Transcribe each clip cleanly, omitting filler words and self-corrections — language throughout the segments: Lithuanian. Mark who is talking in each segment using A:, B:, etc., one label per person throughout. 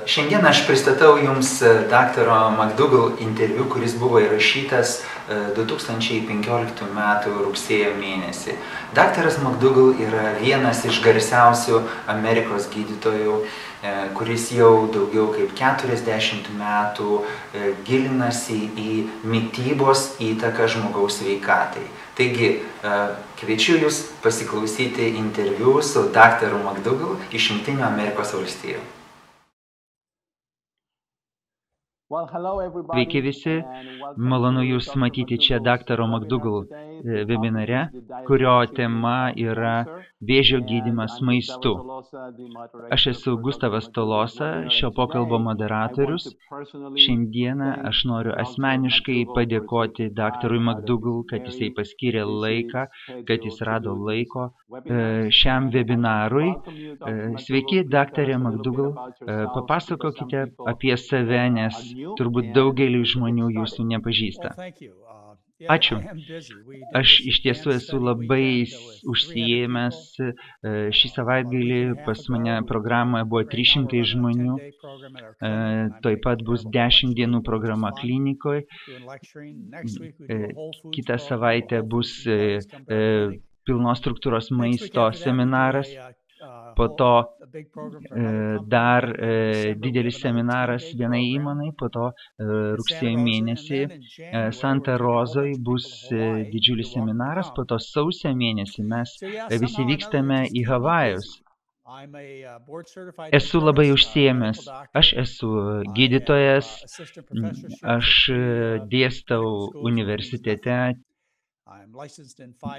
A: Šiandien aš pristatau Jums daktaro McDougall interviu, kuris buvo įrašytas 2015 m. rugsėjo mėnesį. Daktaras McDougall yra vienas iš garsiausių Amerikos gydytojų, kuris jau daugiau kaip 40 metų gilinasi į mitybos įtaką žmogaus sveikatai. Taigi, kviečiu Jūs pasiklausyti interviu su daktaru McDougall iš Jungtinių Amerikos valstijų.
B: Sveiki visi, malonu Jūs matyti čia daktaro McDougall webinare, kurio tema yra vėžio gydymas maistu. Aš esu Gustavas Tolosa, šio pokalbio moderatorius. Šiandieną aš noriu asmeniškai padėkoti daktarui McDougall, kad jisai paskyrė laiką, kad jis rado laiko šiam webinarui. Sveiki, daktarė McDougall, papasakokite apie save, nes turbūt daugelį žmonių jūsų nepažįsta. Ačiū. Aš iš tiesų esu labai užsiėmęs. Šį savaitgalį pas mane programoje buvo 300 žmonių. Taip pat bus 10 dienų programa klinikoje. Kitą savaitę bus pilnos struktūros maisto seminaras. Po to dar didelis seminaras vienai įmonai, po to rugsėjo mėnesį Santa Rozoj bus didžiulis seminaras, po to sausio mėnesį mes visi vykstame į Havajus. Esu labai užsiėmęs, aš esu gydytojas, aš dėstau universitete.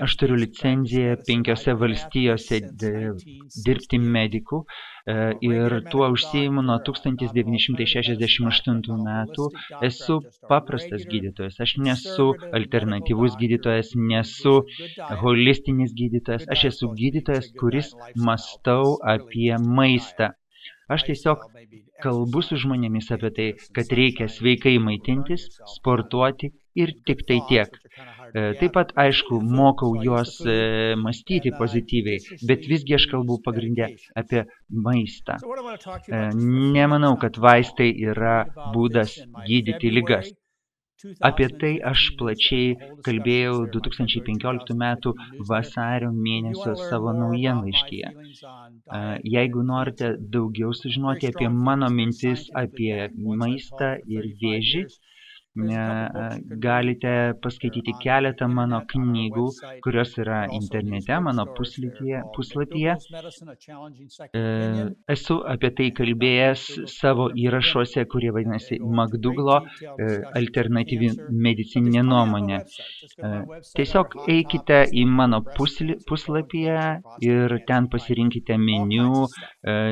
B: Aš turiu licenciją 5 valstijose dirbti medikų ir tuo užsiimu nuo 1968 metų. Esu paprastas gydytojas, aš nesu alternatyvus gydytojas, nesu holistinis gydytojas, aš esu gydytojas, kuris mąstau apie maistą. Aš tiesiog kalbu su žmonėmis apie tai, kad reikia sveikai maitintis, sportuoti ir tik tai tiek. Taip pat, aišku, mokau juos mąstyti pozityviai, bet visgi aš kalbu pagrindę apie maistą. Nemanau, kad vaistai yra būdas gydyti ligas. Apie tai aš plačiai kalbėjau 2015 metų vasario mėnesio savo naujienlaiškyje. Jeigu norite daugiau sužinoti apie mano mintis apie maistą ir vėžį, galite paskaityti keletą mano knygų, kurios yra internete, mano puslapyje. Esu apie tai kalbėjęs savo įrašuose, kurie vadinasi McDougall alternatyvi medicininė nuomonė. Tiesiog eikite į mano puslapyje ir ten pasirinkite meniu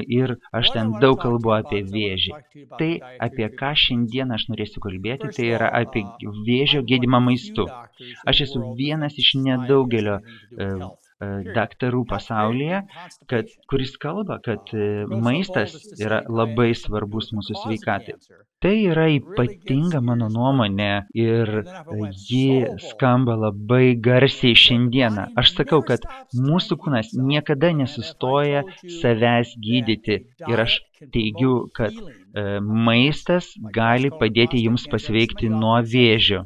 B: ir aš ten daug kalbu apie vėžį. Tai, apie ką šiandien aš norėsiu kalbėti, tai yra apie vėžio gydymą maistu. Aš esu vienas iš nedaugelio daktarų pasaulyje, kuris kalba, kad maistas yra labai svarbus mūsų sveikatai. Tai yra ypatinga mano nuomonė ir ji skamba labai garsiai šiandieną. Aš sakau, kad mūsų kūnas niekada nesustoja savęs gydyti ir aš teigiu, kad maistas gali padėti jums pasveikti nuo vėžio.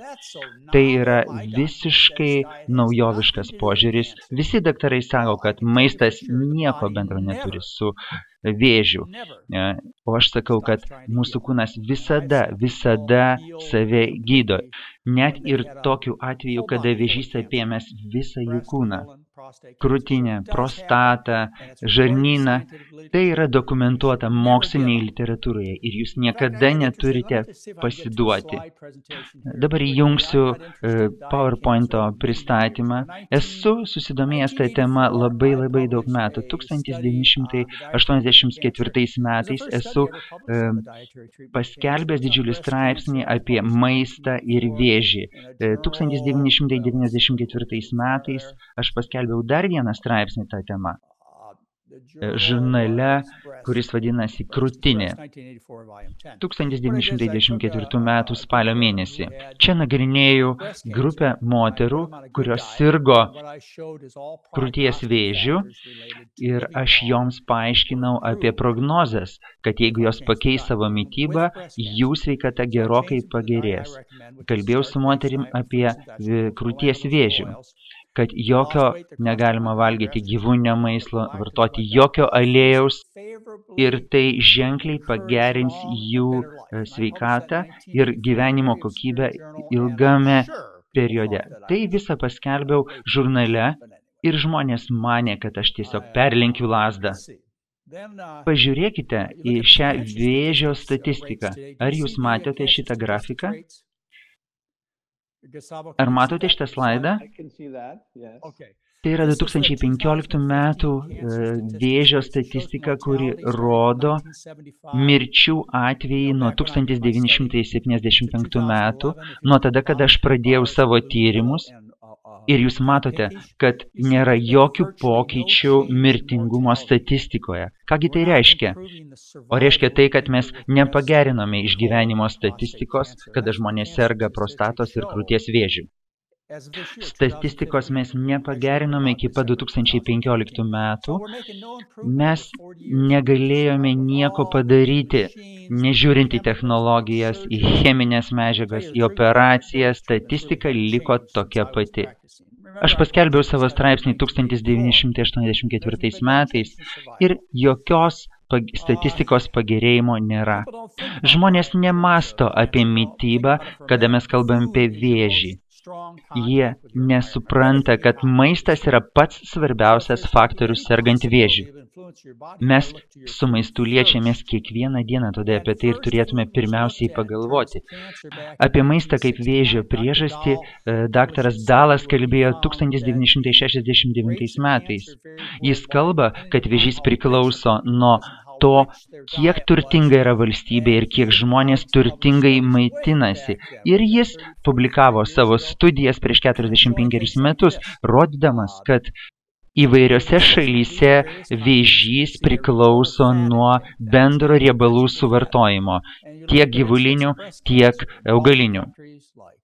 B: Tai yra visiškai naujoviškas požiūris. Visi daktarai sako, kad maistas nieko bendro neturi su vėžiu. O aš sakau, kad mūsų kūnas visada save gydo. Net ir tokiu atveju, kada vėžys apėmęs visą jų kūną. Krūtinę, prostatą, žarnyną. Tai yra dokumentuota mokslinėje literatūroje ir jūs niekada neturite pasiduoti. Dabar įjungsiu PowerPoint'o pristatymą. Esu susidomėjęs tą temą labai daug metų. 1984 metais esu paskelbęs didžiulį straipsnį apie maistą ir vėžį. 1994 metais aš paskelbiau dar vieną straipsnį tą temą. žurnale, kuris vadinasi Krūtinė, 1994 m. spalio mėnesį. Čia nagrinėjau grupę moterų, kurios sirgo krūties vėžiu ir aš joms paaiškinau apie prognozes, kad jeigu jos pakeis savo mitybą, jų sveikata gerokai pagerės. Kalbėjau su moterim apie krūties vėžių, kad jokio negalima valgyti gyvūninio maisto, vartoti jokio aliejaus ir tai ženkliai pagerins jų sveikatą ir gyvenimo kokybę ilgame periode. Tai visą paskelbiau žurnale ir žmonės manė, kad aš tiesiog perlenkiu lazdą. Pažiūrėkite į šią vėžio statistiką. Ar jūs matėte šitą grafiką? Ar matote šitą slaidą? Tai yra 2015 metų vėžio statistika, kuri rodo mirčių atvejį nuo 1975 metų, nuo tada, kada aš pradėjau savo tyrimus. Ir jūs matote, kad nėra jokių pokyčių mirtingumo statistikoje. Kągi tai reiškia? O reiškia tai, kad mes nepagerinome išgyvenimo statistikos, kada žmonės serga prostatos ir krūties vėžių. Statistikos mes nepagerinome iki pat 2015 metų. Mes negalėjome nieko padaryti, nežiūrint į technologijas, į cheminės medžiagas, į operacijas, statistika liko tokia pati. Aš paskelbiau savo straipsnį 1984 metais ir jokios statistikos pagerėjimo nėra. Žmonės nemasto apie mitybą, kada mes kalbam apie vėžį. Jie nesupranta, kad maistas yra pats svarbiausias faktorius sergant vėžį. Mes su maistu liečiamės kiekvieną dieną, todėl apie tai ir turėtume pirmiausiai pagalvoti. Apie maistą kaip vėžio priežastį daktaras Dalas kalbėjo 1969 metais. Jis kalba, kad vėžys priklauso nuo to, kiek turtinga yra valstybė ir kiek žmonės turtingai maitinasi. Ir jis publikavo savo studijas prieš 45 metus, rodydamas, kad įvairiose šalyse vėžys priklauso nuo bendro riebalų suvartojimo, tiek gyvulinių, tiek augalinių.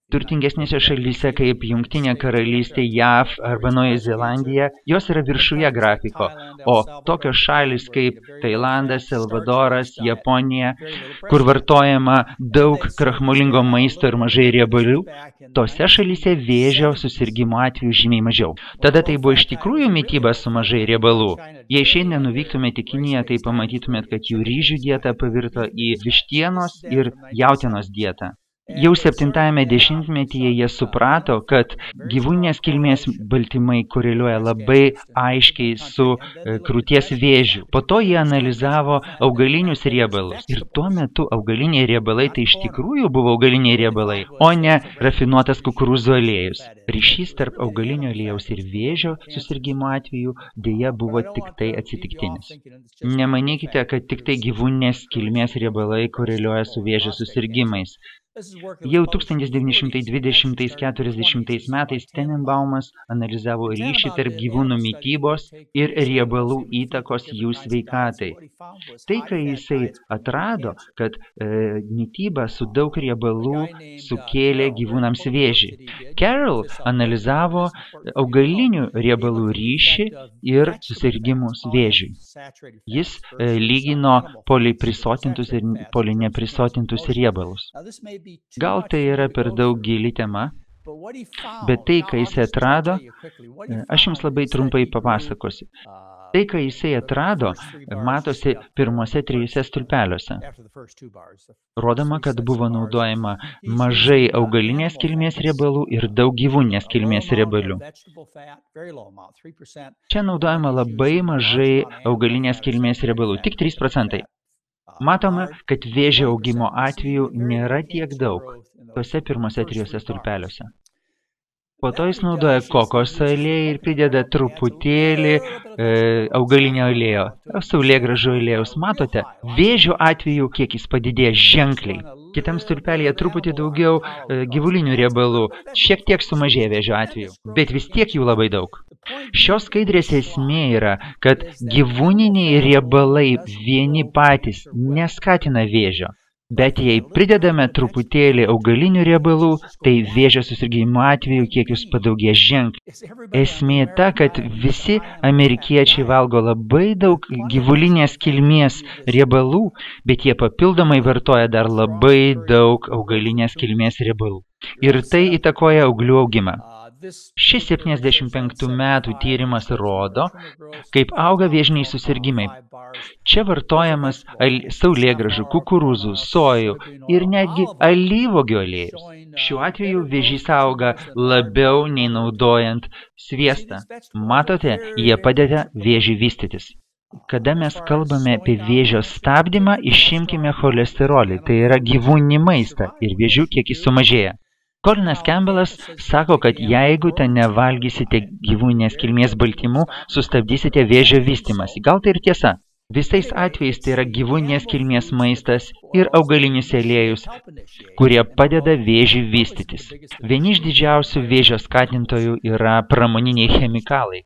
B: Turtingesnėse šalyse kaip Jungtinė karalystė, JAV arba Naujoji Zelandija, jos yra viršuje grafiko, o tokios šalys kaip Tailandas, Salvadoras, Japonija, kur vartojama daug krachmolingo maisto ir mažai riebalių, tose šalyse vėžio susirgimo atvejų žymiai mažiau. Tada tai buvo iš tikrųjų mityba su mažai riebalų. Jei šiandien nuvyktumėte į Kiniją, tai pamatytumėt, kad jų ryžių dieta pavirto į vištienos ir jautienos dietą. Jau 7-ame dešimtmetyje jie suprato, kad gyvūninės kilmės baltymai koreliuoja labai aiškiai su krūties vėžiu. Po to jie analizavo augalinius riebalus. Ir tuo metu augaliniai riebalai tai iš tikrųjų buvo augaliniai riebalai, o ne rafinuotas kukurūzų aliejus. Ryšys tarp augalinio aliejaus ir vėžio susirgimo atveju dėja buvo tik tai atsitiktinis. Nemanykite, kad tik tai gyvūninės kilmės riebalai koreliuoja su vėžio susirgimais. Jau 1920–40 metais Tenenbaumas analizavo ryšį tarp gyvūnų mitybos ir riebalų įtakos jų sveikatai. Tai, kai jisai atrado, kad mityba su daug riebalų sukėlė gyvūnams vėžį. Carroll analizavo augalinių riebalų ryšį ir susirgimus vėžiui. Jis lygino poliprisotintus ir polineprisotintus riebalus. Gal tai yra per daug gili tema, bet tai, ką jisai atrado, aš jums labai trumpai papasakosiu. Tai, ką jisai atrado, matosi pirmose 3 stulpeliuose. Rodoma, kad buvo naudojama mažai augalinės kilmės riebalų ir daug gyvūninės kilmės riebalų. Čia naudojama labai mažai augalinės kilmės riebalų, tik 3%. Matome, kad vėžio augimo atveju nėra tiek daug tose pirmose 3 stulpeliuose. Po to jis naudoja kokoso aliejų ir prideda truputėlį augalinio aliejo, saulėgrąžų aliejaus. Matote, vėžio atveju kiekis padidėja ženkliai. Kitam stulpelyje truputį daugiau gyvulinių riebalų, šiek tiek sumažėja vėžio atveju, bet vis tiek jų labai daug. Šios skaidrės esmė yra, kad gyvūniniai riebalai vieni patys neskatina vėžio. Bet jei pridedame truputėlį augalinių riebalų, tai vėžio susirgimo atveju kiekis padaugės ženkliai. Esmė ta, kad visi amerikiečiai valgo labai daug gyvulinės kilmės riebalų, bet jie papildomai vartoja dar labai daug augalinės kilmės riebalų. Ir tai įtakoja auglių augimą. Šis 75 metų tyrimas rodo, kaip auga vėžiniai susirgimai. Čia vartojamas saulėgrąžų, kukurūzų, sojų ir netgi alyvuogių aliejus. Šiuo atveju vėžys auga labiau nei naudojant sviestą. Matote, jie padeda vėžiui vystytis. Kada mes kalbame apie vėžio stabdymą, išimkime cholesterolį, tai yra gyvūninį maistą ir vėžių kiekis sumažėja. Colinas Campbellas sako, kad jeigu ten nevalgysite gyvūninės kilmės baltymų, sustabdysite vėžio vystymąsi. Gal tai ir tiesa? Visais atvejais tai yra gyvūninės kilmės maistas ir augalinis aliejus, kurie padeda vėžiui vystytis. Vieni iš didžiausių vėžio skatintojų yra pramoniniai chemikalai,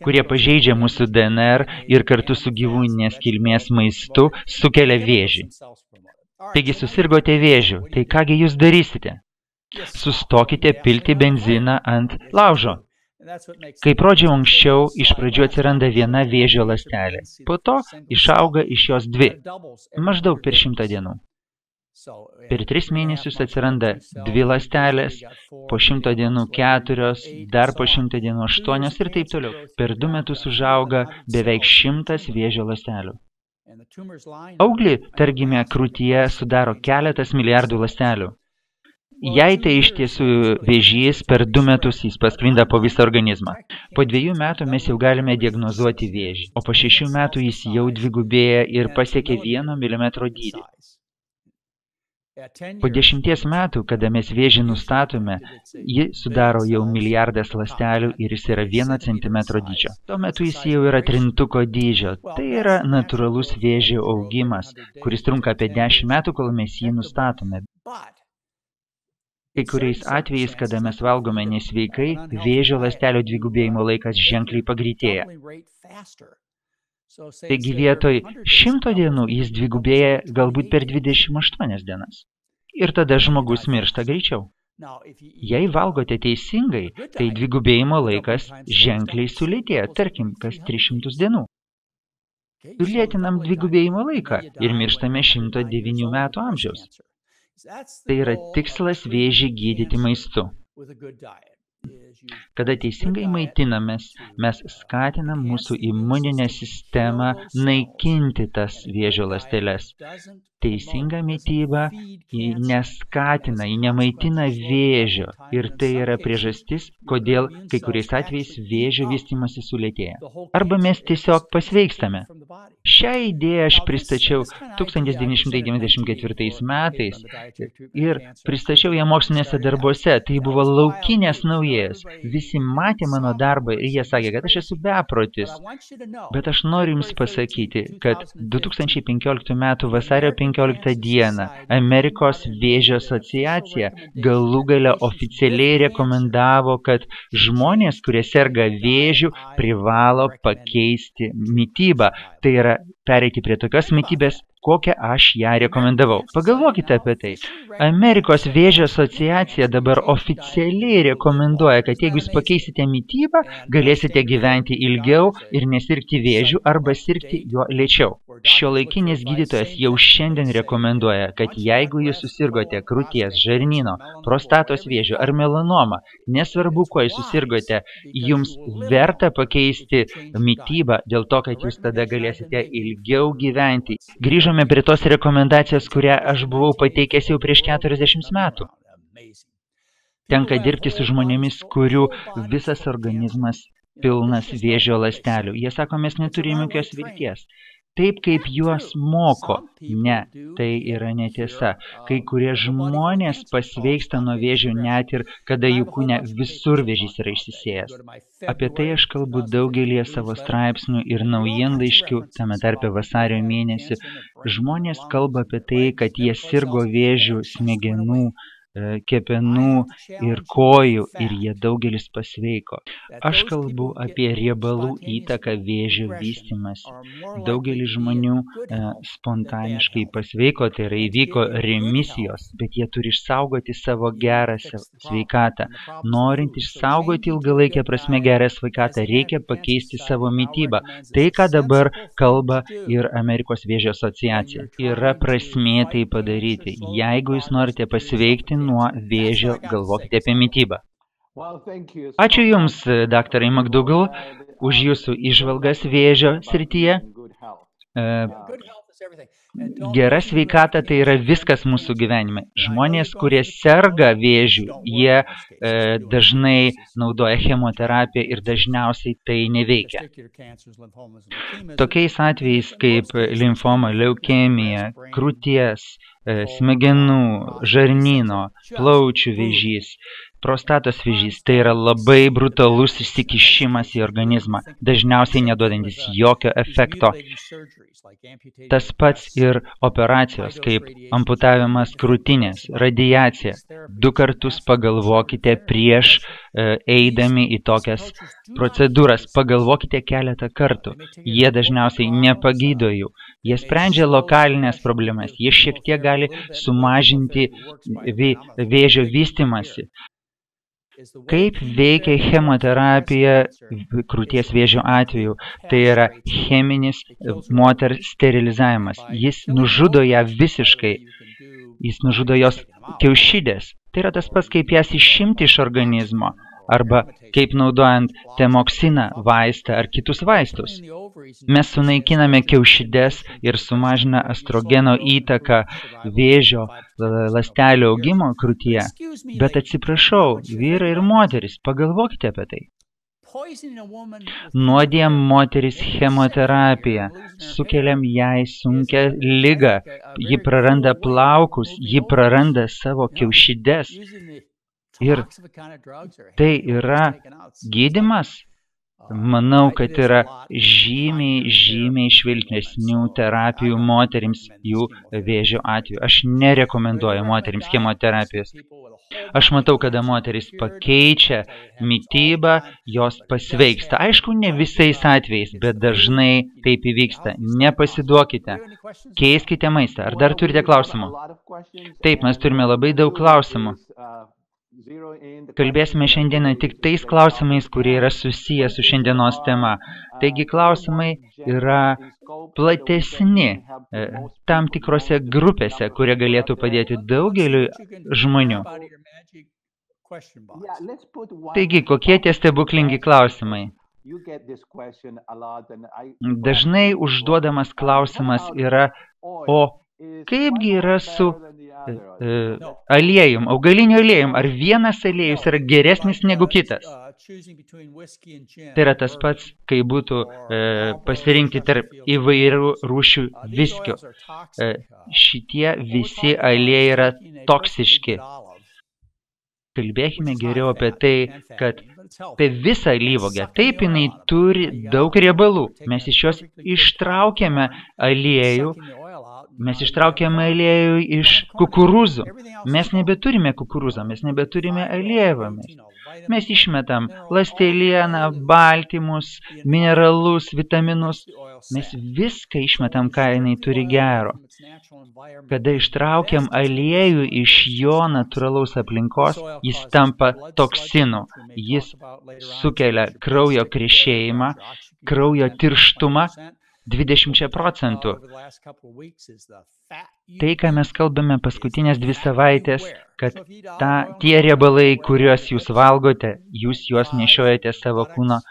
B: kurie pažeidžia mūsų DNR ir kartu su gyvūninės kilmės maistu sukelia vėžį. Taigi susirgote vėžiu, tai kągi jūs darysite? Sustokite pilti benziną ant laužo. Kaip rodžiau anksčiau, iš pradžių atsiranda viena vėžio ląstelė, po to išauga iš jos 2, maždaug per 100 dienų. Per 3 mėnesius atsiranda 2 ląstelės, po 100 dienų 4, dar po 100 dienų 8 ir taip toliau. Per 2 metus užauga beveik 100 vėžio ląstelių. Auglį, tarkime, krūtyje sudaro keletas milijardų ląstelių. Jei tai iš tiesų vėžys, per 2 metus jis pasklinda po visą organizmą. Po 2 metų mes jau galime diagnozuoti vėžį, o po 6 metų jis jau dvigubėja ir pasiekia 1 milimetro dydį. Po 10 metų, kada mes vėžį nustatome, ji sudaro jau milijardas ląstelių ir jis yra 1 centimetro dydžio. Tuo metu jis jau yra trintuko dydžio. Tai yra natūralus vėžio augimas, kuris trunka apie 10 metų, kol mes jį nustatome. Kai kuriais atvejais, kada mes valgome nesveikai, vėžio ląstelių dvigubėjimo laikas ženkliai pagreitėja. Taigi vietoj 100 dienų jis dvigubėja galbūt per 28 dienas. Ir tada žmogus miršta greičiau. Jei valgote teisingai, tai dvigubėjimo laikas ženkliai sulėtėja, tarkim, kas 300 dienų. Sulėtinam dvigubėjimo laiką ir mirštame 109 metų amžiaus. Tai yra tikslas vėžį gydyti maistu. Kada teisingai maitinamės, mes skatinam mūsų imuninę sistemą naikinti tas vėžio ląsteles. Teisinga mityba neskatina, nemaitina vėžio ir tai yra priežastis, kodėl kai kuriais atvejais vėžio vystymasi sulėtėja. Arba mes tiesiog pasveikstame. Šią idėją aš pristačiau 1994 metais ir pristačiau ją mokslinėse darbuose. Tai buvo laukinės naujiejas. Visi matė mano darbą ir jie sakė, kad aš esu beprotis. Bet aš noriu jums pasakyti, kad 2015 metų vasario 15 dieną Amerikos vėžio asociacija galų gale oficialiai rekomendavo, kad žmonės, kurie serga vėžiu, privalo pakeisti mitybą. Tai yra pereiti prie tokios mitybės, kokią aš ją rekomendavau. Pagalvokite apie tai. Amerikos vėžio asociacija dabar oficialiai rekomenduoja, kad jeigu jūs pakeisite mitybą, galėsite gyventi ilgiau ir nesirgti vėžiu arba sirgti juo lėčiau. Šiuolaikinis gydytojas jau šiandien rekomenduoja, kad jeigu jūs susirgote krūties, žarnyno, prostatos vėžiu ar melanoma, nesvarbu, kuo jūs susirgote, jums verta pakeisti mitybą dėl to, kad jūs tada galėsite ilgiau gyventi. Grįžome prie tos rekomendacijos, kurią aš buvau pateikęs jau prieš 40 metų. Tenka dirbti su žmonėmis, kurių visas organizmas pilnas vėžio ląstelių. Jie sako, mes neturime jokios vilties. Taip, kaip juos moko. Ne, tai yra netiesa. Kai kurie žmonės pasveiksta nuo vėžio net ir kada jų kūne visur vėžys yra išsisėjęs. Apie tai aš kalbu daugelį savo straipsnių ir naujienlaiškių, tame tarpe vasario mėnesį. Žmonės kalba apie tai, kad jie sirgo vėžių smegenų kepenų ir kojų ir jie daugelis pasveiko. Aš kalbu apie riebalų įtaką vėžio vystymąsi. Daugelis žmonių spontaniškai pasveiko, tai yra įvyko remisijos, bet jie turi išsaugoti savo gerą sveikatą. Norint išsaugoti ilgalaikę prasme gerą sveikatą, reikia pakeisti savo mitybą. Tai, ką dabar kalba ir Amerikos vėžio asociacija. Yra prasmė tai padaryti. Jeigu jūs norite pasveikti nuo vėžio, galvokite apie mitybą. Ačiū Jums, daktarai McDougall, už Jūsų įžvalgas vėžio srityje. Gera sveikata tai yra viskas mūsų gyvenime. Žmonės, kurie serga vėžiu, jie dažnai naudoja chemoterapiją ir dažniausiai tai neveikia. Tokiais atvejais kaip limfoma, leukemija, krūties, smegenų, žarnyno, plaučių vėžys, prostatos vėžys, tai yra labai brutalus įsikišimas į organizmą, dažniausiai neduodantis jokio efekto. Tas pats ir operacijos, kaip amputavimas krūtinės, radiacija. 2 kartus pagalvokite prieš eidami į tokias procedūras. Pagalvokite keletą kartų. Jie dažniausiai nepagydo jų. Jie sprendžia lokalinės problemas. Jie šiek tiek gali sumažinti vėžio vystymąsi. Kaip veikia chemoterapija krūties vėžio atveju? Tai yra cheminis moters sterilizavimas. Jis nužudo ją visiškai. Jis nužudo jos kiaušidės. Tai yra tas pats, kaip jas išimti iš organizmo. Arba kaip naudojant temoksiną, vaistą ar kitus vaistus. Mes sunaikiname kiaušides ir sumažina estrogeno įtaką vėžio ląstelių augimo krūtyje. Bet atsiprašau, vyrai ir moteris, pagalvokite apie tai. Nuodijam moteris chemoterapiją, sukeliam jai sunkią ligą, ji praranda plaukus, ji praranda savo kiaušides. Ir tai yra gydymas? Manau, kad yra žymiai švelnesnių terapijų moterims jų vėžio atveju. Aš nerekomenduoju moterims chemoterapijos. Aš matau, kada moteris pakeičia mitybą, jos pasveiksta. Aišku, ne visais atvejais, bet dažnai taip įvyksta. Nepasiduokite. Keiskite maistą. Ar dar turite klausimų? Taip, mes turime labai daug klausimų. Kalbėsime šiandieną tik tais klausimais, kurie yra susiję su šiandienos tema. Taigi klausimai yra platesni tam tikrose grupėse, kurie galėtų padėti daugeliu žmonių. Taigi, kokie tie stebuklingi klausimai? Dažnai užduodamas klausimas yra, o kaipgi yra su aliejum, augaliniu aliejum, ar vienas aliejus yra geresnis negu kitas? Tai yra tas pats, kai būtų pasirinkti tarp įvairių rūšių viskio. Šitie visi aliejai yra toksiški. Kalbėkime geriau apie tai, kad apie visą alyvuogę. Taip, jinai turi daug riebalų. Mes iš jos ištraukėme aliejų. Mes ištraukėme aliejų iš kukurūzų. Mes nebeturime kukurūzą, mes nebeturime aliejų. Mes išmetam ląstelieną, baltymus, mineralus, vitaminus. Mes viską išmetam, ką jinai turi gero. Kada ištraukiam aliejų iš jo natūralaus aplinkos, jis tampa toksinu. Jis sukelia kraujo krešėjimą, kraujo tirštumą 20%. Tai, ką mes kalbame paskutinės 2 savaitės, kad tie riebalai, kuriuos jūs valgote, jūs juos nešiojate savo kūno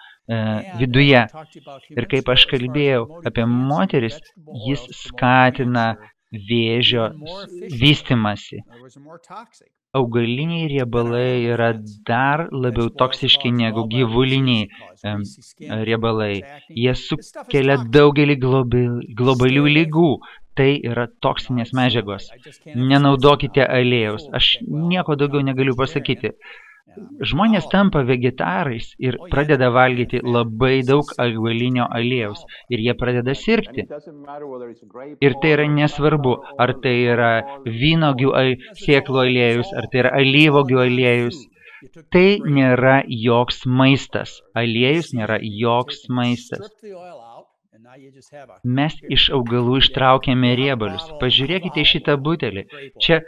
B: viduje. Ir kaip aš kalbėjau apie moteris, jis skatina vėžio vystymąsi. Augaliniai riebalai yra dar labiau toksiški negu gyvuliniai riebalai. Jie sukelia daugelį globalių ligų. Tai yra toksinės medžiagos. Nenaudokite aliejaus. Aš nieko daugiau negaliu pasakyti. Žmonės tampa vegetarais ir pradeda valgyti labai daug augalinio aliejaus ir jie pradeda sirgti. Ir tai yra nesvarbu, ar tai yra vynuogių sėklų aliejus, ar tai yra alyvuogių aliejus. Tai nėra joks maistas. Aliejus nėra joks maistas. Mes iš augalų ištraukėme riebalius. Pažiūrėkite šitą butelį. Čia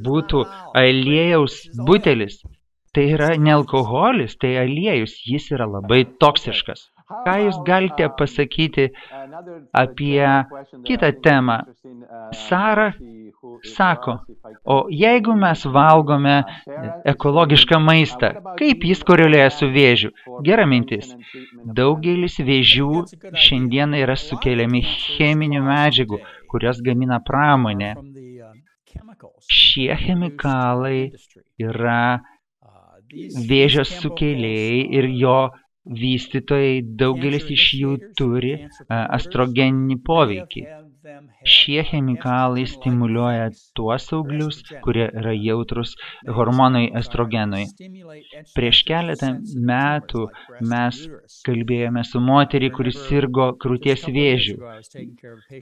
B: būtų aliejaus butelis. Tai yra ne alkoholis, tai aliejus. Jis yra labai toksiškas. Ką jūs galite pasakyti apie kitą temą? Sara sako, o jeigu mes valgome ekologišką maistą, kaip jis koreliuoja su vėžiu? Gera mintis. Daugelis vėžių šiandien yra sukeliami cheminių medžiagų, kurios gamina pramonė. Šie chemikalai yra vėžio sukėlėjai ir jo vystytojai, daugelis iš jų turi estrogeninį poveikį. Šie chemikalai stimuliuoja tuos auglius, kurie yra jautrus hormonui estrogenui. Prieš keletą metų mes kalbėjome su moterį, kuris sirgo krūties vėžiu.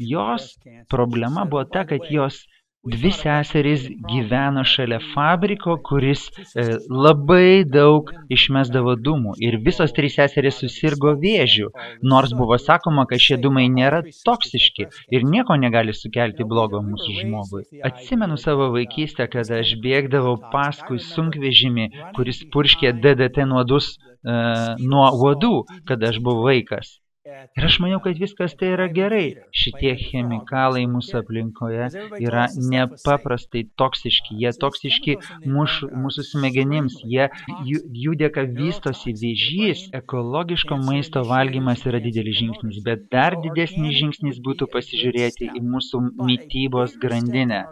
B: Jos problema buvo ta, kad jos dvi seserys gyveno šalia fabriko, kuris labai daug išmesdavo dūmų. Ir visos trys seserys susirgo vėžiu, nors buvo sakoma, kad šie dūmai nėra toksiški ir nieko negali sukelti blogo mūsų žmogui. Atsimenu savo vaikystę, kada aš bėgdavau paskui sunkvežimį, kuris purškė DDT nuodus nuo uodų, kada aš buvau vaikas. Ir aš maniau, kad viskas tai yra gerai. Šitie chemikalai mūsų aplinkoje yra nepaprastai toksiški. Jie toksiški mūsų smegenims. Jų dėka vystosi vėžys. Ekologiško maisto valgymas yra didelis žingsnis, bet dar didesnis žingsnis būtų pasižiūrėti į mūsų mitybos grandinę.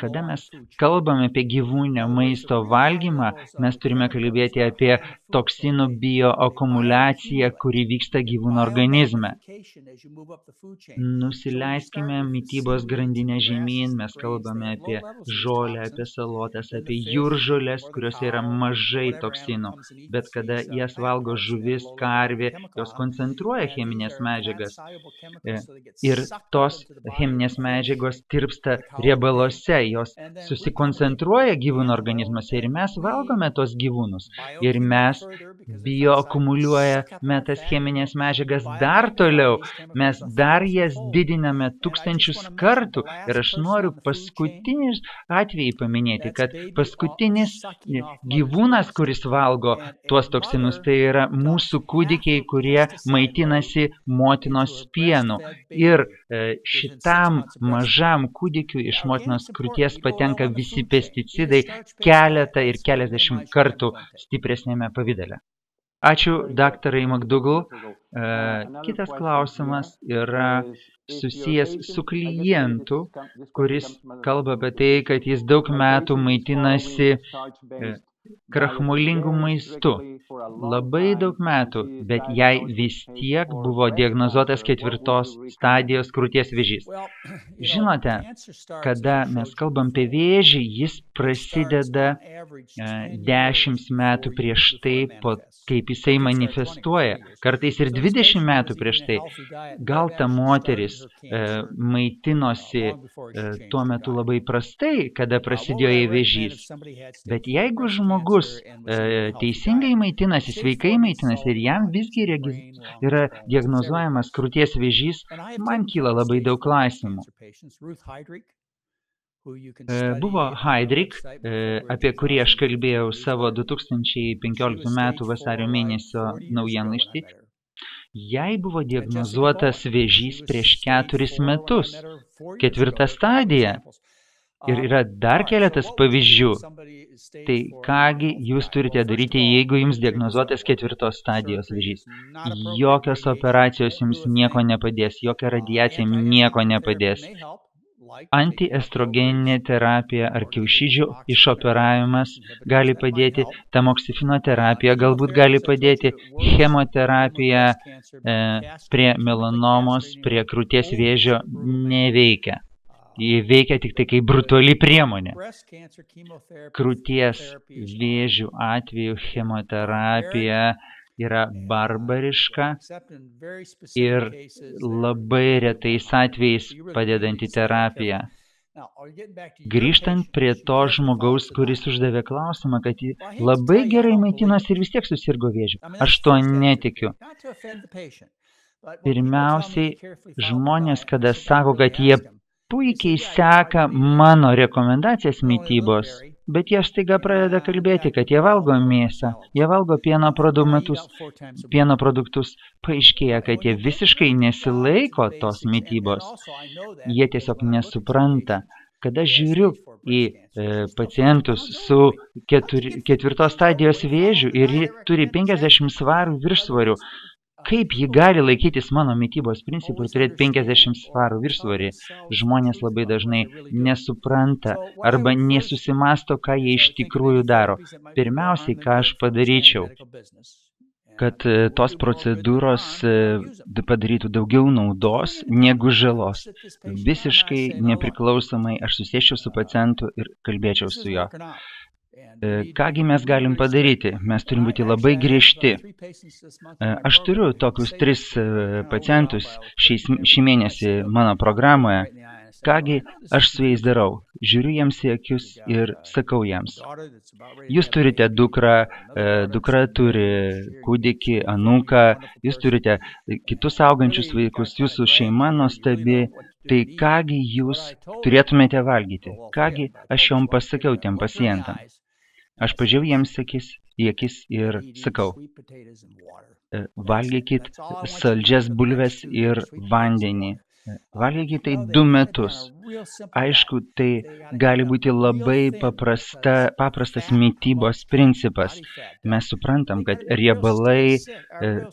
B: Kada mes kalbame apie gyvūnio maisto valgymą, mes turime kalbėti apie toksinų bioakumuliaciją, kuri vyksta gyvūno organizme. Nusileiskime mitybos grandinę žemyn, mes kalbame apie žolę, apie salotas, apie jūržolės, kuriuose yra mažai toksinų, bet kada jas valgo žuvis, karvė, jos koncentruoja cheminės medžiagas ir tos cheminės medžiagos tirpsta riebaluose, jos susikoncentruoja gyvūno organizmuose ir mes valgome tos gyvūnus ir mes bioakumuliuojame tas cheminės medžiagas dar toliau, mes dar jas didiname 1000 kartų ir aš noriu paskutinį atvejį paminėti, kad paskutinis gyvūnas, kuris valgo tuos toksinus, tai yra mūsų kūdikiai, kurie maitinasi motinos pienu ir šitam mažam kūdikiui iš motinos krūties patenka visi pesticidai keletą ir keliasdešimt kartų stipresnėme pavidale. Ačiū, daktarai McDougall. Kitas klausimas yra susijęs su klientu, kuris kalba apie tai, kad jis daug metų maitinasi krachmolingų maistu. Labai daug metų, bet jai vis tiek buvo diagnozuotas 4. stadijos krūties vėžys. Žinote, kada mes kalbam apie vėžį, jis prasideda 10 metų prieš tai, kaip jisai manifestuoja, kartais ir 20 metų prieš tai. Gal ta moteris maitinosi tuo metu labai prastai, kada prasidėjo jai vėžys. Bet jeigu žmogus teisingai maitinasi, sveikai maitinasi ir jam visgi yra diagnozuojamas krūties vėžys, man kyla labai daug klausimų. Buvo Heidrich, apie kurį aš kalbėjau savo 2015 metų vasario mėnesio naujienlaiškį. Jai buvo diagnozuotas vėžys prieš 4 metus, 4. stadija. Ir yra dar keletas pavyzdžių. Tai kągi jūs turite daryti, jeigu jums diagnozuotas 4. stadijos vėžys? Jokios operacijos jums nieko nepadės, jokia radiacija nieko nepadės. Antiestrogeninė terapija ar kiaušidžių išoperavimas gali padėti, tamoksifeno terapija galbūt gali padėti, chemoterapija prie melanomos, prie krūties vėžio neveikia. jie veikia tik tai kaip brutali priemonė. Krūties vėžių atveju chemoterapija yra barbariška ir labai retais atvejais padedanti terapija. Grįžtant prie to žmogaus, kuris uždavė klausimą, kad jį labai gerai maitinosi ir vis tiek susirgo vėžiu. Aš to netikiu. Pirmiausiai, žmonės, kada sako, kad jie puikiai seka mano rekomendacijas mitybos, bet jie staiga pradeda kalbėti, kad jie valgo mėsą, jie valgo pieno produktus, paaiškėja, kad jie visiškai nesilaiko tos mitybos. Jie tiesiog nesupranta. Kada žiūriu į pacientus su 4 stadijos vėžiu ir jie turi 50 svarų viršsvorių, kaip ji gali laikytis mano mitybos principų ir turėti 50 svarų viršsvorį? Žmonės labai dažnai nesupranta arba nesusimasto, ką jie iš tikrųjų daro. Pirmiausiai, ką aš padaryčiau, kad tos procedūros padarytų daugiau naudos negu žalos. Visiškai nepriklausomai aš susėsčiau su pacientu ir kalbėčiau su juo. Kągi mes galim padaryti? Mes turim būti labai griežti. Aš turiu tokius 3 pacientus šį mėnesį mano programoje. Kągi aš su jais darau? Žiūriu jiems į akis ir sakau jiems. Jūs turite dukrą, dukra turi kūdikį, anūką, jūs turite kitus augančius vaikus, jūsų šeima nuostabi. Tai kągi jūs turėtumėte valgyti? Kągi aš jom pasakiau tiem pacientam? Aš pažiūrėjau jiems į akis ir sakau, valgykit saldžias bulves ir vandenį. Valgykit tai 2 metus. Aišku, tai gali būti labai paprastas mitybos principas. Mes suprantam, kad riebalai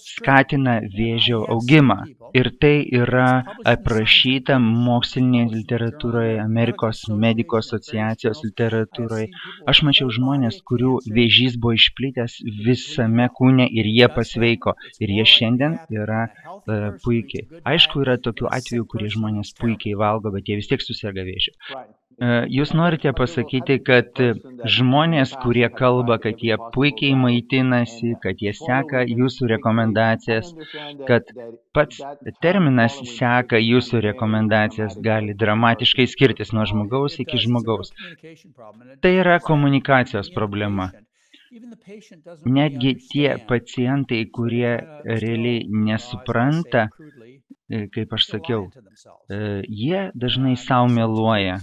B: skatina vėžio augimą. Ir tai yra aprašyta mokslinėje literatūroje, Amerikos medikų asociacijos literatūroje. Aš mačiau žmonės, kurių vėžys buvo išplitęs visame kūne ir jie pasveiko. Ir jie šiandien yra puikiai. Aišku, yra tokių atvejų, kurie žmonės puikiai valgo, bet jie vis tiek susirga vėžiu. Jūs norite pasakyti, kad žmonės, kurie kalba, kad jie puikiai maitinasi, kad jie seka jūsų rekomendacijas, kad pats terminas seka jūsų rekomendacijas gali dramatiškai skirtis nuo žmogaus iki žmogaus. Tai yra komunikacijos problema. Netgi tie pacientai, kurie realiai nesupranta, kaip aš sakiau, jie dažnai savo meluoja,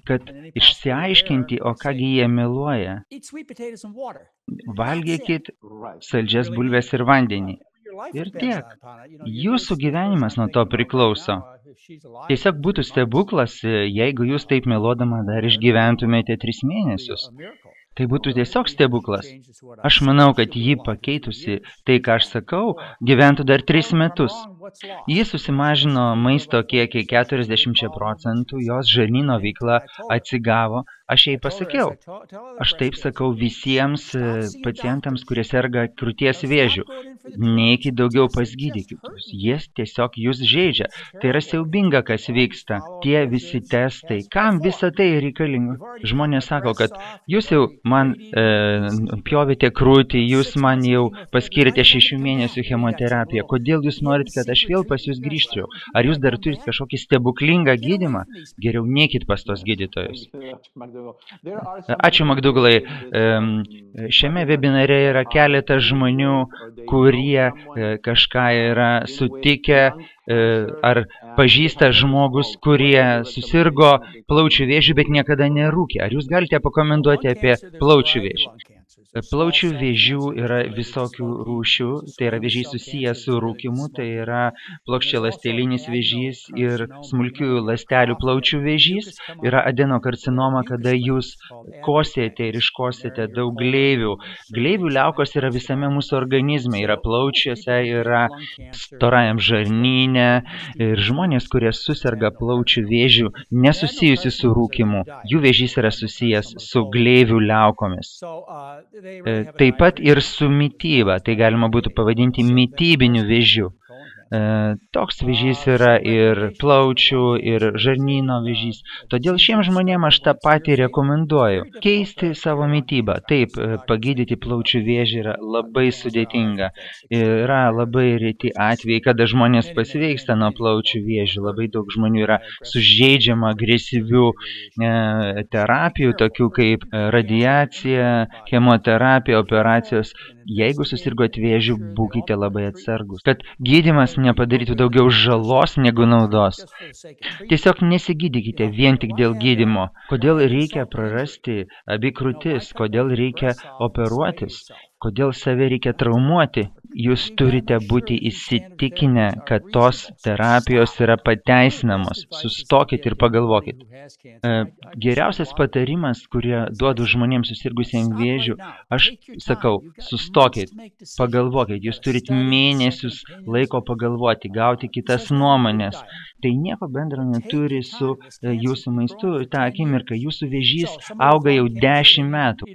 B: kad išsiaiškinti, o kągi jie meluoja. Valgykit saldžias bulves ir vandenį. Ir tiek. Jūsų gyvenimas nuo to priklauso. Tiesiog būtų stebuklas, jeigu jūs taip meluodama dar išgyventumėte 3 mėnesius. Tai būtų tiesiog stebuklas. Aš manau, kad jį pakeitusi tai, ką aš sakau, gyventų dar 3 metus. Jis susimažino maisto kiekį 40%, jos žarnyno veikla atsigavo. Aš jai pasakiau. Aš taip sakau visiems pacientams, kurie serga krūties vėžiu. Neikit daugiau pas gydytojus. Jie tiesiog jūs žeidžia. Tai yra siaubinga, kas vyksta. Tie visi testai. Kam visa tai reikalinga? Žmonės sako, kad jūs jau man pjovėte krūtį, jūs man jau paskirėte 6 mėnesių chemoterapiją. Kodėl jūs norit, kad aš vėl pas jūs grįžčiau? Ar jūs dar turite kažkokį stebuklingą gydymą? Geriau neikit pas tos gydytojus. Ačiū, McDougallai. Šiame webinare yra keletas žmonių, kurie kažką yra sutikę ar pažįsta žmogus, kurie susirgo plaučių vėžiu, bet niekada nerūkė. Ar jūs galite pakomentuoti apie plaučių vėžį? Plaučių vėžių yra visokių rūšių, tai yra vėžiai susijęs su rūkymu, tai yra plokščialąstelinis vėžys ir smulkiųjų ląstelių plaučių vėžys, yra adenokarcinoma, kada jūs kosėte ir iškosėte daug gleivių. Gleivių liaukos yra visame mūsų organizme, yra plaučiuose, yra storajam žarnyne ir žmonės, kurie suserga plaučių vėžių nesusijusi su rūkymu, jų vėžys yra susijęs su gleivių liaukomis. Taip pat ir su mityba, tai galima būtų pavadinti mitybiniu vėžiu. Toks vėžys yra ir plaučių, ir žarnyno vėžys. Todėl šiems žmonėms aš tą patį rekomenduoju. Keisti savo mitybą. Taip, pagydyti plaučių vėžį yra labai sudėtinga. Yra labai reti atvejai, kada žmonės pasveiksta nuo plaučių vėžių. Labai daug žmonių yra sužeidžiama agresyvių terapijų, tokių kaip radiacija, chemoterapija, operacijos. Jeigu susirgot vėžiu, būkite labai atsargus, kad gydymas nepadarytų daugiau žalos negu naudos. Tiesiog nesigydykite vien tik dėl gydymo. Kodėl reikia prarasti abi krūtis? Kodėl reikia operuotis? Kodėl save reikia traumuoti? Jūs turite būti įsitikinę, kad tos terapijos yra pateisinamos. Sustokit ir pagalvokit. Geriausias patarimas, kurie duodu žmonėms susirgusiems vėžiu, aš sakau, sustokit, pagalvokit. Jūs turite mėnesius laiko pagalvoti, gauti kitas nuomonės. Tai nieko bendro neturi su jūsų maistu. Ta akimirka, jūsų vėžys auga jau 10 metų.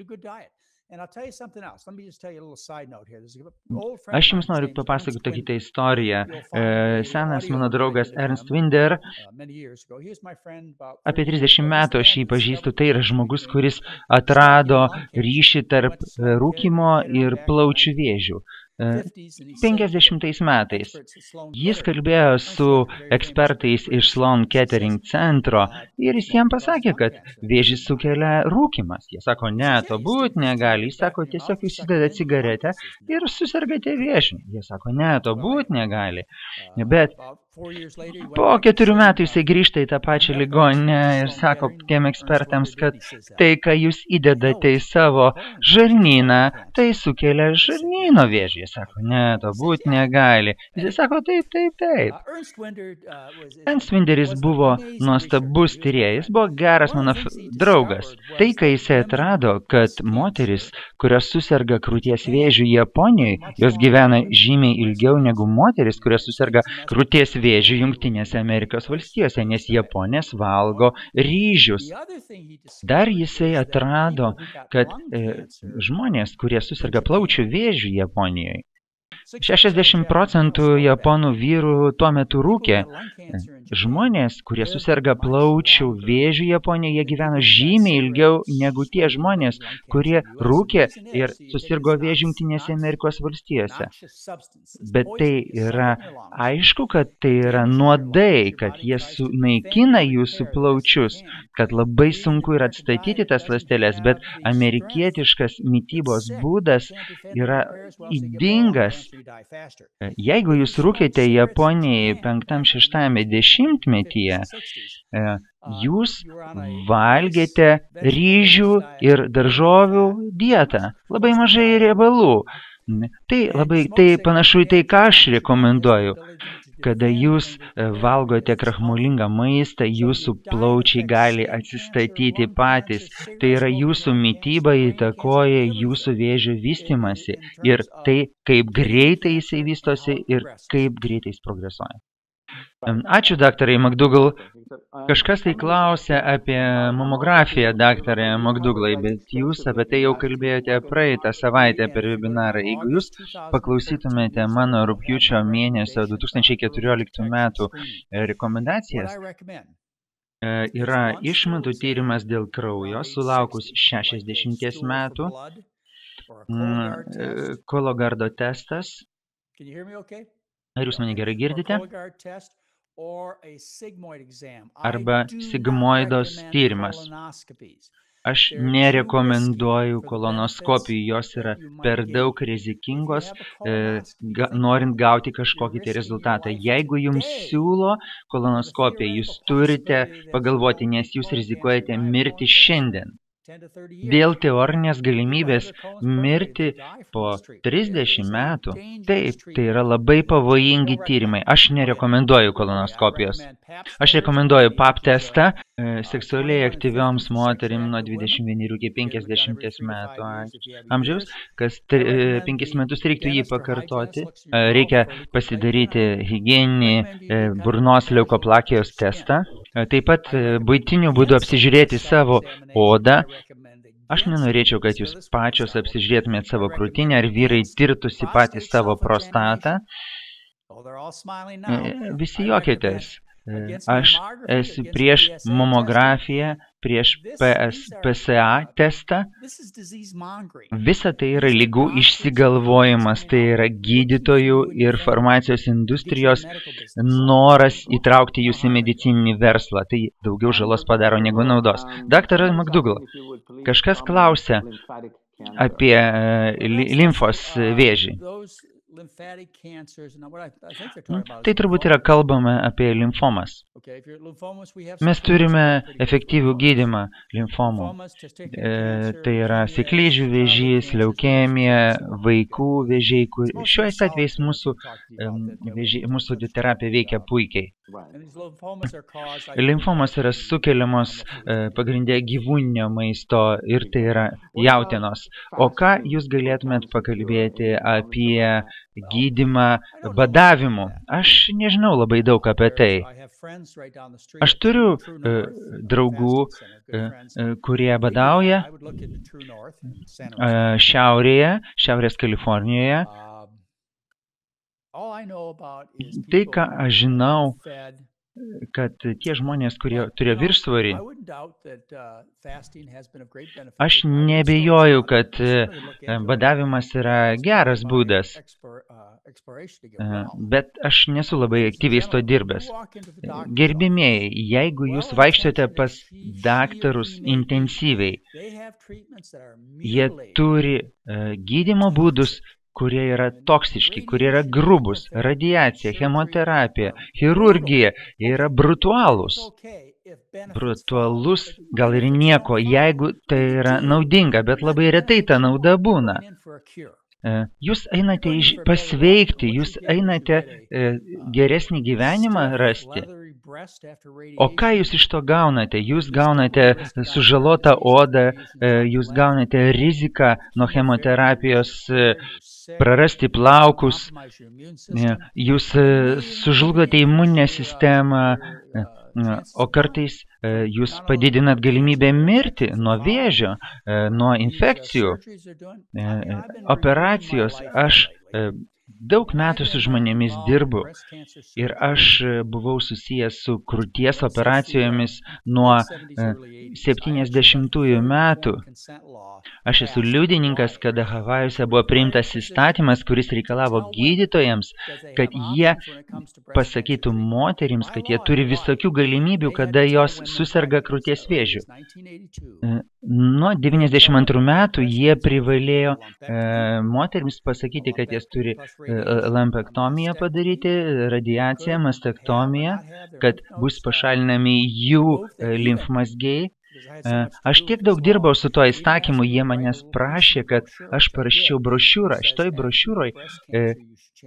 B: Aš jums noriu papasakoti tokią istoriją. Senas mano draugas Ernst Winder, apie 30 metų aš jį pažįstu, tai yra žmogus, kuris atrado ryšį tarp rūkymo ir plaučių vėžių. 50 metais. Jis kalbėjo su ekspertais iš Sloan Kettering centro ir jis jam pasakė, kad vėžį sukelia rūkymas. Jie sako, ne, to būt negali. Jis sako, tiesiog jūs įdedate cigaretę ir susirgate vėžiu. Jie sako, ne, to būt negali. Bet po 4 metų jisai grįžta į tą pačią ligoninę ir sako tiem ekspertams, kad tai, ką jūs įdedate į savo žarnyną, tai sukelia žarnyno vėžį. Jis sako, ne, to būt negali. Jis sako, taip, taip, taip. Ernst Winderis buvo nuostabus tyrėjas, buvo geras mano draugas. Tai, kai jisai atrado, kad moteris, kurios suserga krūties vėžių Japonijoje, jos gyvena žymiai ilgiau negu moteris, kurios suserga krūties vėžių Jungtinėse Amerikos valstijose, nes Japonės valgo ryžius. Dar jisai atrado, kad žmonės, kurie suserga plaučių vėžių Japonijoje, 60% japonų vyrų tuo metu rūkė. Žmonės, kurie suserga plaučių vėžių Japonijoje, jie gyveno žymiai ilgiau negu tie žmonės, kurie rūkė ir susirgo vėžiu Jungtinėse Amerikos valstijose. Bet tai yra aišku, kad tai yra nuodai, kad jie sunaikina jūsų plaučius, kad labai sunku yra atstatyti tas ląsteles, bet amerikietiškas mitybos būdas yra ydingas. Jeigu jūs rūkėte Japonijai 5-6 dešimtmetyje, jūs valgėte ryžių ir daržovių dietą, labai mažai riebalų. Tai panašu į tai, ką aš rekomenduoju. Kada jūs valgote krachmolingą maistą, jūsų plaučiai gali atsistatyti patys. Tai yra jūsų mityba įtakoja jūsų vėžio vystymasi ir tai, kaip greitai jisai vystosi ir kaip greitai jis progresuoja. Ačiū, daktarai McDougall. Kažkas tai klausė apie mamografiją, daktarai McDougallai, bet jūs apie tai jau kalbėjote praeitą savaitę per webinarą. Jeigu jūs paklausytumėte mano rugpjūčio mėnesio 2014 metų rekomendacijas, yra išmatų tyrimas dėl kraujo sulaukus 60 metų, Kologardo testas. Ar jūs mane gerai girdite? Arba sigmoidos tyrimas. Aš nerekomenduoju kolonoskopijų, jos yra per daug rizikingos, norint gauti kažkokį tai rezultatą. Jeigu jums siūlo kolonoskopiją, jūs turite pagalvoti, nes jūs rizikuojate mirti šiandien. Dėl teorinės galimybės mirti po 30 metų, taip, tai yra labai pavojingi tyrimai. Aš nerekomenduoju kolonoskopijos. Aš rekomenduoju PAP testą seksualiai aktyvioms moterim nuo 21 iki 50 metų amžiaus, kas 5 metus reiktų jį pakartoti. Reikia pasidaryti higieninį burnos leukoplakijos testą. Taip pat buitiniu būdu apsižiūrėti savo odą. Aš nenorėčiau, kad jūs pačios apsižiūrėtumėt savo krūtinę, ar vyrai tirtųsi patys savo prostatą. Visi juokitės. Aš esu prieš mamografiją, prieš PSA testą. Visa tai yra lygų išsigalvojimas, tai yra gydytojų ir farmacijos industrijos noras įtraukti jūs į medicininį verslą. Tai daugiau žalos padaro negu naudos. Dr. McDougall, kažkas klausia apie limfos vėžį. Tai turbūt yra kalbama apie limfomas. Mes turime efektyvų gydymą limfomų. Tai yra sėklidžių vėžys, leukemija, vaikų vėžiai. Šiuos atvejais mūsų terapija veikia puikiai. Limfomos yra sukeliamos pagrindė gyvūninio maisto ir tai yra jautienos. O ką jūs galėtumėt pakalbėti apie gydymą badavimu? Aš nežinau labai daug apie tai. Aš turiu draugų, kurie badauja Šiaurės Kalifornijoje. Tai, ką aš žinau, kad tie žmonės, kurie turėjo viršsvorį, aš neabejoju, kad badavimas yra geras būdas, bet aš nesu labai aktyviai to dirbęs. Gerbimieji, jeigu jūs vaikščiote pas daktarus intensyviai, jie turi gydymo būdus, kurie yra toksiški, kurie yra grubus, radiacija, chemoterapija, chirurgija, jie yra brutualūs. Brutualus gal ir nieko, jeigu tai yra naudinga, bet labai retai ta nauda būna. Jūs einate pasveikti, jūs einate geresnį gyvenimą rasti. O ką jūs iš to gaunate? Jūs gaunate sužalotą odą, jūs gaunate riziką nuo chemoterapijos prarasti plaukus, jūs sužlugdote imuninę sistemą, o kartais jūs padidinat galimybę mirti nuo vėžio, nuo infekcijų, operacijos. Aš daug metų su žmonėmis dirbu ir aš buvau susijęs su krūties operacijomis nuo 70-ųjų metų. Aš esu liudininkas, kada Havajuose buvo priimtas įstatymas, kuris reikalavo gydytojams, kad jie pasakytų moterims, kad jie turi visokių galimybių, kada jos suserga krūties vėžiu. Nuo 92 metų jie privalėjo moterims pasakyti, kad jas turi lampektomiją padaryti, radiaciją, mastektomiją, kad bus pašalinami jų limfmazgiai. Aš tiek daug dirbau su tuo įstatymu, jie manęs prašė, kad aš parašyčiau brošiūrą. Šitoj brošiūroj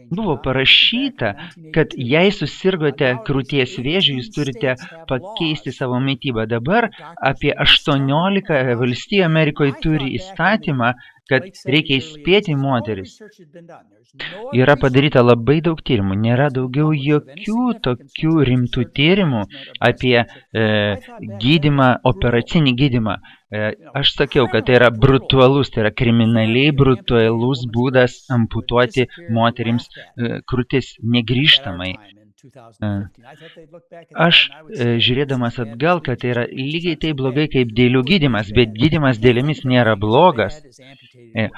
B: buvo parašyta, kad jei susirgote krūties vėžiu, jūs turite pakeisti savo mitybą. Dabar apie 18 valstijų Amerikoje turi įstatymą, kad reikia įspėti moteris. Yra padaryta labai daug tyrimų, nėra daugiau jokių tokių rimtų tyrimų apie gydymą, operacinį gydymą. Aš sakiau, kad tai yra brutualus, tai yra kriminaliai brutualus būdas amputuoti moterims krūtis negrįžtamai. Aš žiūrėdamas atgal, kad tai yra lygiai taip blogai kaip dėlių gydymas, bet gydymas dėlėmis nėra blogas.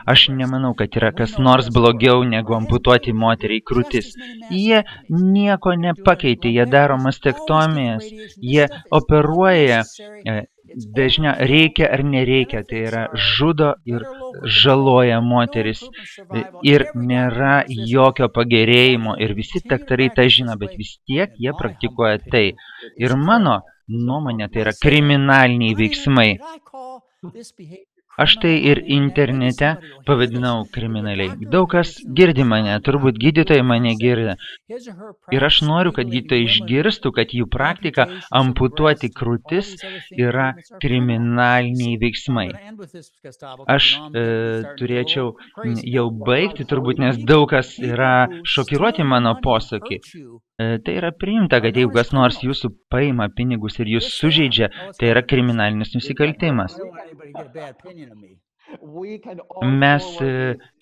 B: Aš nemanau, kad yra kas nors blogiau negu amputuoti moteriai krūtis. Jie nieko nepakeitė, jie daro mastektomijas, jie operuoja, dažnia reikia ar nereikia, tai yra žudo ir žaloja moteris ir nėra jokio pagerėjimo ir visi daktarai tą žino, bet vis tiek jie praktikuoja tai. Ir mano nuomonė tai yra kriminaliniai veiksmai. Aš tai ir internete pavadinau kriminaliai. Daug kas girdi mane, turbūt gydytojai mane girdi. Ir aš noriu, kad gydytojai išgirstų, kad jų praktika amputuoti krūtis yra kriminaliniai veiksmai. Aš turėčiau jau baigti, turbūt, nes daug kas yra šokiruoti mano posakį. Tai yra priimta, kad jeigu kas nors jūsų paima pinigus ir jūs sužeidžia, tai yra kriminalinis nusikaltimas. Mes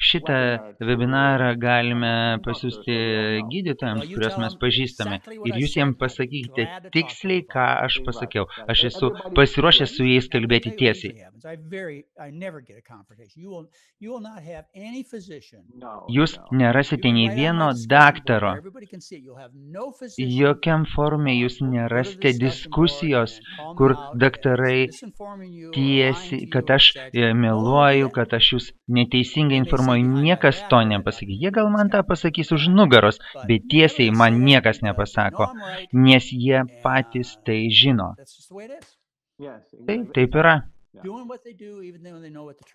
B: šitą webinarą galime pasiūsti gydytojams, kuriuos mes pažįstame. Ir jūs jiems pasakykite tiksliai, ką aš pasakiau. Aš esu pasiruošęs su jais kalbėti tiesiai. Jūs nerasite nei vieno daktaro. Jokiam forume jūs nerasite diskusijos, kur daktarai tiesiai, kad aš meluoju, kad aš jūs neteisingai informuoju. Niekas to nepasakys. Jie gal man tą pasakys už nugaros, bet tiesiai man niekas nepasako, nes jie patys tai žino. Taip yra.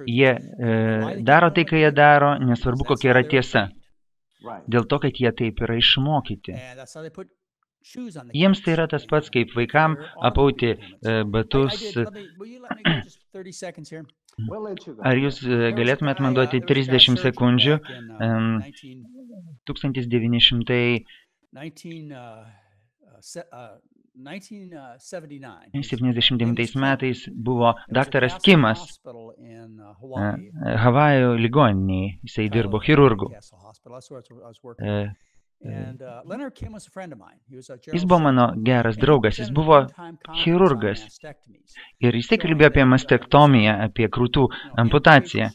B: Jie daro tai, ką jie daro, nesvarbu, kokia yra tiesa. Dėl to, kad jie taip yra išmokyti. Jiems tai yra tas pats, kaip vaikam apauti batus. Ar jūs galėtumėt man duoti 30 sekundžių? 1979 metais buvo daktaras Kimas Havajų ligoninėje. Jisai dirbo chirurgu. Jis buvo mano geras draugas, jis buvo chirurgas ir jisai kalbėjo apie mastektomiją, apie krūtų amputaciją,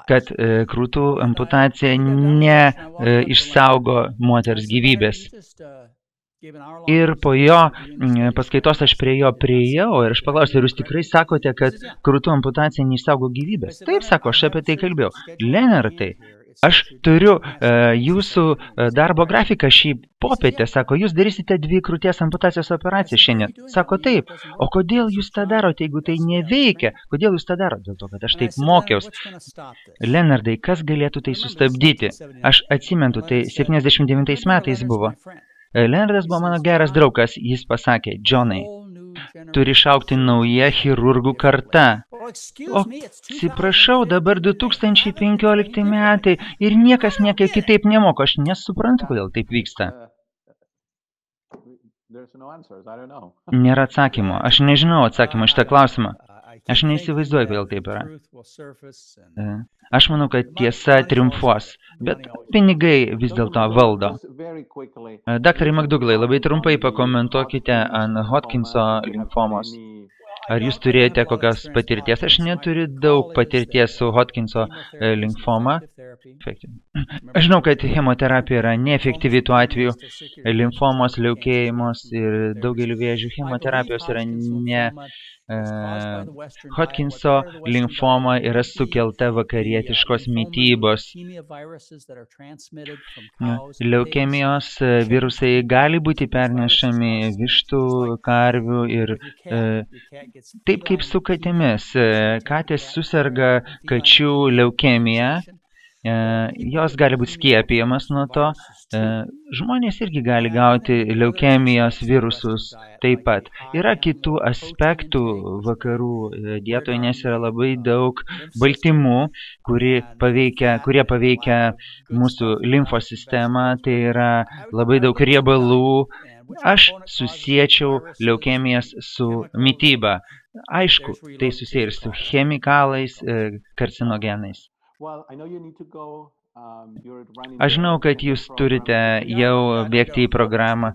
B: kad krūtų amputacija neišsaugo moters gyvybės. Ir po jo paskaitos aš prie jo priėjau ir aš paklausiau, ar jūs tikrai sakote, kad krūtų amputacija neišsaugo gyvybės? Taip, sako, aš apie tai kalbėjau. Lenartai, aš turiu jūsų darbo grafiką šį popietę, sako, jūs darysite 2 krūties amputacijos operacijas šiandien. Sako, taip, o kodėl jūs tą darote, jeigu tai neveikia? Kodėl jūs tą darote? Dėl to, kad aš taip mokiaus. Lenardai, kas galėtų tai sustabdyti? Aš atsimenu, tai 79 metais buvo. Lenardas buvo mano geras draugas, jis pasakė, Džonai, turi išaugti nauja chirurgų karta. O, atsiprašau, dabar 2015 metai ir niekas niekiek kitaip nemoko. Aš nesuprantu, kodėl taip vyksta. Nėra atsakymo. Aš nežinau atsakymo šitą klausimą. Aš neįsivaizduoju, kodėl taip yra. Aš manau, kad tiesa triumfuos, bet pinigai vis dėlto valdo. Daktarai McDougallai, labai trumpai pakomentuokite ant Hodgkinso limfomos. Ar jūs turėjote kokios patirties? Aš neturiu daug patirties su Hodgkinso limfoma. Aš žinau, kad chemoterapija yra neefektyvi tuo atveju. Limfomos, leukėjimos ir daugelių vėžių chemoterapijos yra ne... Hodgkinso limfoma yra sukelta vakarietiškos mitybos. Leukemijos virusai gali būti pernešami vištų, karvių ir taip kaip su katėmis. Katės suserga kačių leukemiją. Jos gali būti skiepijamas nuo to. Žmonės irgi gali gauti leukemijos virusus taip pat. Yra kitų aspektų vakarų dietoje, nes yra labai daug baltymų, kurie paveikia mūsų limfosistemą, tai yra labai daug riebalų. Aš susiečiau leukemijas su mityba. Aišku, tai susiję ir su chemikalais, karcinogenais. Aš žinau, kad jūs turite jau bėgti į programą.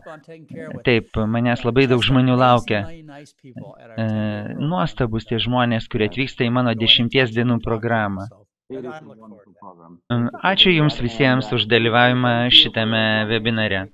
B: Taip, manęs labai daug žmonių laukia. Nuostabus tie žmonės, kurie atvyksta į mano 10 dienų programą. Ačiū jums visiems už dalyvavimą šitame webinare.